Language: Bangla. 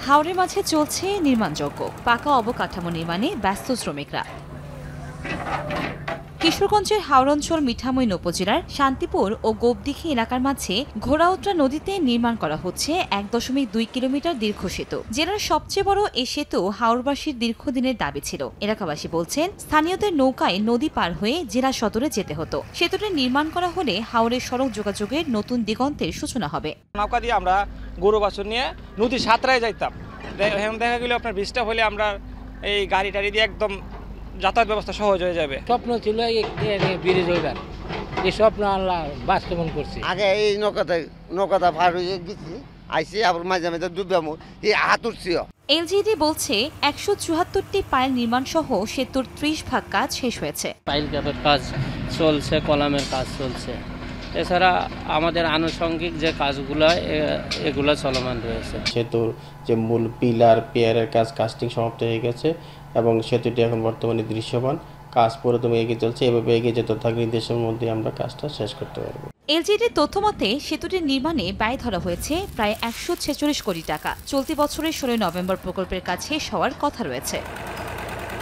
হাওরের মাঝে চলছে নির্মাণযজ্ঞ, পাকা অবকাঠামো নির্মাণে ব্যস্ত শ্রমিকরা। কিশোরগঞ্জের হাওড় অঞ্চল মিঠামইন উপজেলার শান্তিপুর ও গোপদিঘি এলাকার মাঝে ঘোড়াউত্রা নদীতে নির্মাণ করা হচ্ছে 1.2 কিলোমিটার দীর্ঘ সেতু। জেলার সবচেয়ে বড় এই সেতু হাওড়বাসীর দীর্ঘদিনের দাবি ছিল। এলাকাবাসী বলছেন, স্থানীয়দের নৌকায় নদী পার হয়ে জেলা সদরে যেতে হতো। সেতুটি নির্মাণ করা হলে হাওড়ের সড়ক যোগাযোগের নতুন দিগন্তের সূচনা হবে। নৌকা দিয়ে আমরা গরু বাছুর নিয়ে নদী সাঁতরায় যাইতাম। দেখা গেল আপনার বৃষ্টি হলে আমরা এই গাড়ি টাড়ি দিয়ে একদম যাতায়াত ব্যবস্থা সহজ হয়ে যাবে। স্বপ্ন ছিল ব্রিজ হইবার, এই স্বপ্ন আল্লাহ বাস্তবায়ন করছে। আগে এই নৌকাটা পার হয়ে গেছি, আইসি আবার মাঝে মাঝে ডুববাম, এই হাতুরছিও। এলজিডি বলছে 174টি পাইল নির্মাণ সহ সেতুর 30 ভাগ কাজ শেষ হয়েছে। পাইল ক্যাপের কাজ চলছে, কলামের কাজ চলছে, এছাড়া আমাদের আনুষঙ্গিক যে কাজগুলো এগুলো চলমান রয়েছে। সেতুর যে মূল পিলার পেয়ারের কাজ কাস্টিং সমাপ্ত হয়ে গেছে এবং সেতুটি এখন বর্তমানে দৃশ্যমান। কাজ পুরোদমে এগিয়ে চলছে, এভাবে এগিয়ে যেতে থাকলে নির্দেশের মধ্যে আমরা কাজটা শেষ করতে পারবো। এলজিডির তথ্যমতে সেতুটির নির্মাণে ব্যয় ধরা হয়েছে প্রায় 146 কোটি টাকা। চলতি বছরের 16 নভেম্বর প্রকল্পের কাজ শেষ হওয়ার কথা রয়েছে।